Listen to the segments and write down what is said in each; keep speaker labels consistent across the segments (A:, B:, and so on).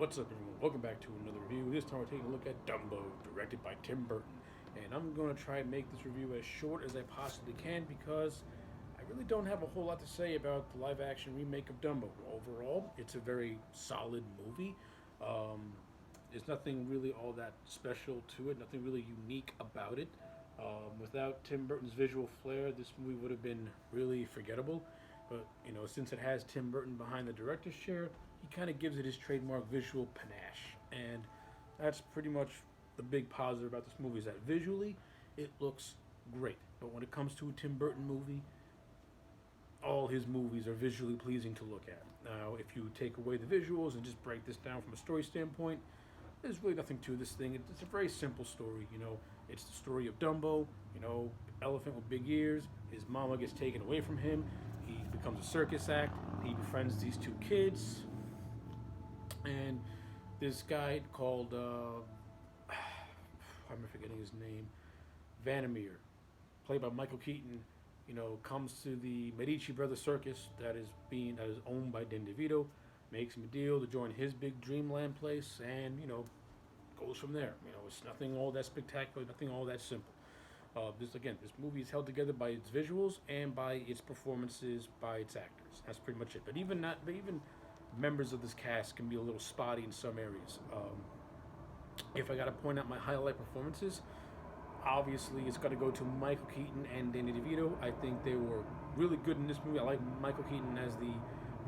A: What's up, everyone? Welcome back to another review. This time we're taking a look at Dumbo, directed by Tim Burton. And I'm going to try and make this review as short as I possibly can because I really don't have a whole lot to say about the live action remake of Dumbo. Overall, it's a very solid movie. Um, there's nothing really all that special to it, nothing really unique about it. Without Tim Burton's visual flair, this movie would have been really forgettable. But since it has Tim Burton behind the director's chair, he kind of gives it his trademark visual panache, and that's pretty much the big positive about this movie is that visually it looks great. But when it comes to a Tim Burton movie, all his movies are visually pleasing to look at. Now, if you take away the visuals and just break this down from a story standpoint, there's really nothing to this thing. It's a very simple story. It's the story of Dumbo. Elephant with big ears. His mama gets taken away from him. He becomes a circus act. He befriends these two kids, and this guy called I'm forgetting his name, Vandermeer, played by Michael Keaton. Comes to the Medici Brothers Circus that is owned by Dan DeVito, makes him a deal to join his big dreamland place, and goes from there. It's nothing all that spectacular, nothing all that simple. This movie is held together by its visuals and by its performances by its actors. That's pretty much it. But even members of this cast can be a little spotty in some areas. If I got to point out my highlight performances, obviously it's got to go to Michael Keaton and Danny DeVito. I think they were really good in this movie. I like Michael Keaton as the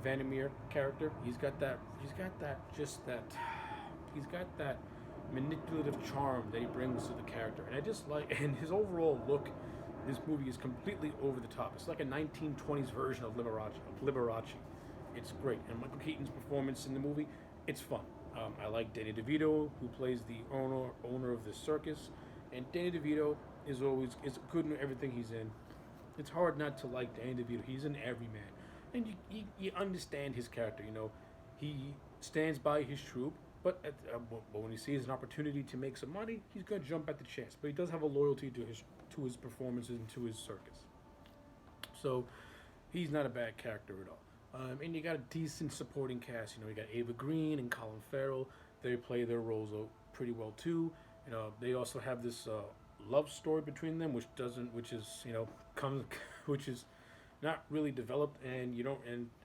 A: Vandermeer character. He's got that manipulative charm that he brings to the character, and I just like, and his overall look. This movie is completely over the top. It's like a 1920s version of Liberace. It's great, and Michael Keaton's performance in the movie, it's fun. I like Danny DeVito, who plays the owner of this circus, and Danny DeVito is good in everything he's in. It's hard not to like Danny DeVito. He's an everyman, and you understand his character. He stands by his troop, but when he sees an opportunity to make some money, he's gonna jump at the chance. But he does have a loyalty to his performances and to his circus. So he's not a bad character at all. And you got a decent supporting cast. You got Ava Green and Colin Farrell. They play their roles pretty well too. They also have this love story between them, which is not really developed, and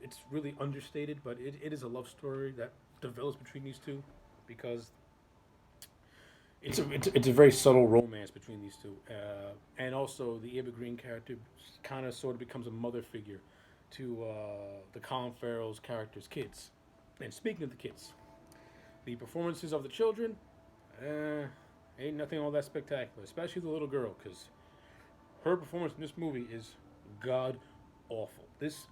A: it's really understated. But it is a love story that develops between these two, because it's a very subtle romance between these two, and also the Ava Green character kind of sort of becomes a mother figure to the Colin Farrell's character's kids. And speaking of the kids, the performances of the children, ain't nothing all that spectacular, especially the little girl, because her performance in this movie is god awful. This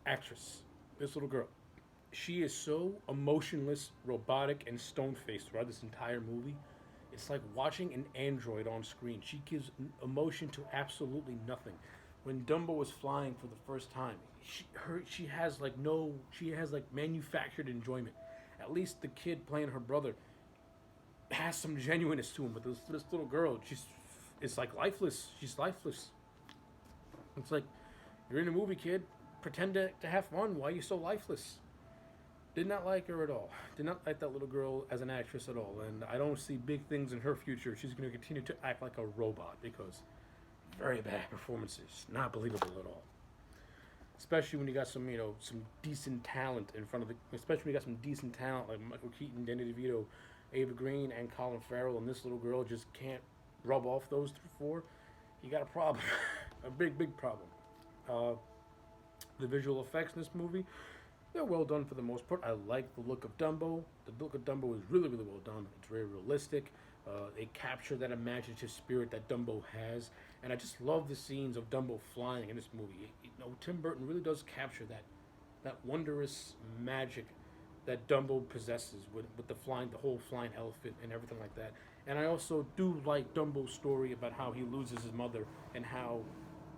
A: actress, this little girl, she is so emotionless, robotic, and stone faced throughout this entire movie. It's like watching an android on screen. She gives emotion to absolutely nothing. When Dumbo was flying for the first time, she has manufactured enjoyment. At least the kid playing her brother has some genuineness to him. But this little girl, it's like lifeless. She's lifeless. It's like, you're in a movie, kid. Pretend to have fun. Why are you so lifeless? Did not like her at all. Did not like that little girl as an actress at all. And I don't see big things in her future. She's going to continue to act like a robot, because very bad performances. Not believable at all. Especially when you got some decent talent in front of especially when you got some decent talent like Michael Keaton, Danny DeVito, Ava Green, and Colin Farrell, and this little girl just can't rub off those four. You got a problem. A big, big problem. The visual effects in this movie, they're well done for the most part. I like the look of Dumbo. The look of Dumbo is really, really well done. It's very realistic. They capture that imaginative spirit that Dumbo has. And I just love the scenes of Dumbo flying in this movie. Tim Burton really does capture that wondrous magic that Dumbo possesses with the whole flying elephant and everything like that. And I also do like Dumbo's story about how he loses his mother and how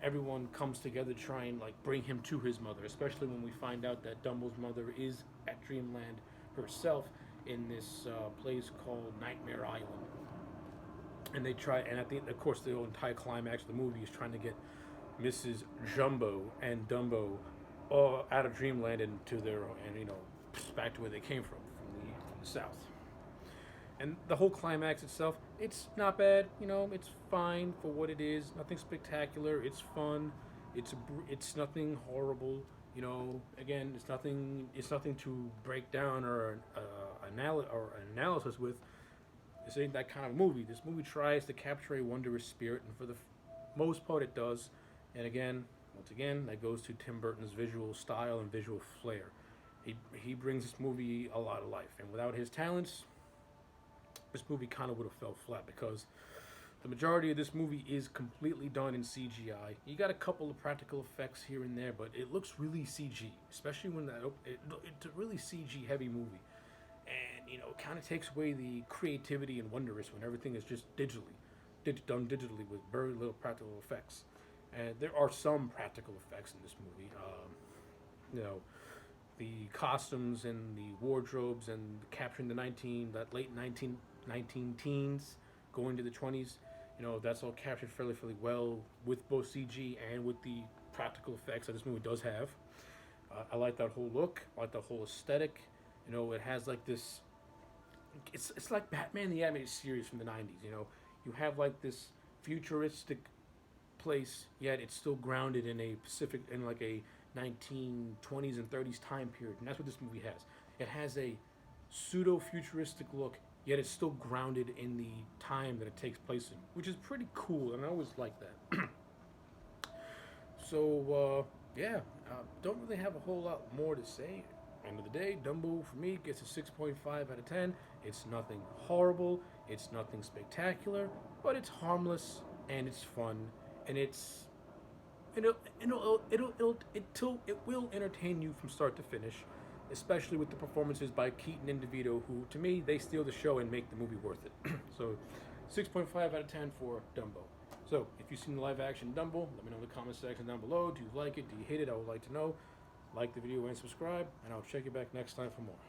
A: everyone comes together to try and bring him to his mother, especially when we find out that Dumbo's mother is at Dreamland herself in this place called Nightmare Island. And they try, and of course, the entire climax of the movie is trying to get Mrs. Jumbo and Dumbo out of Dreamland and back to where they came from the south. And the whole climax itself, it's not bad. You know, it's fine for what it is. Nothing spectacular. It's fun. It's nothing horrible. You know, again, it's nothing. It's nothing to break down or analysis with. This ain't that kind of movie. This movie tries to capture a wondrous spirit, and for the most part, it does. And again, once again, that goes to Tim Burton's visual style and visual flair. He brings this movie a lot of life, and without his talents, this movie kind of would have fell flat because the majority of this movie is completely done in CGI. You got a couple of practical effects here and there, but it looks really CG, especially when it's a really CG heavy movie, and you know, it kind of takes away the creativity and wondrous when everything is just done digitally with very little practical effects. And there are some practical effects in this movie. You know, the costumes and the wardrobes and capturing that late 19 teens going to the 20s. You know, that's all captured fairly well with both CG and with the practical effects that this movie does have. I like that whole look. I like that whole aesthetic. You know, it has like this. It's like Batman the Animated Series from the 90s. You know, you have like this futuristic place, yet it's still grounded in like a 1920s and 30s time period, and that's what this movie has. It has a pseudo-futuristic look, yet it's still grounded in the time that it takes place in, which is pretty cool, and I always like that. So, don't really have a whole lot more to say. End of the day, Dumbo for me gets a 6.5 out of 10. It's nothing horrible, it's nothing spectacular, but it's harmless and it's fun, and it will entertain you from start to finish, especially with the performances by Keaton and DeVito, who to me they steal the show and make the movie worth it. So, 6.5 out of 10 for Dumbo. So, if you've seen the live action Dumbo, let me know in the comment section down below. Do you like it? Do you hate it? I would like to know. Like the video and subscribe, and I'll check you back next time for more.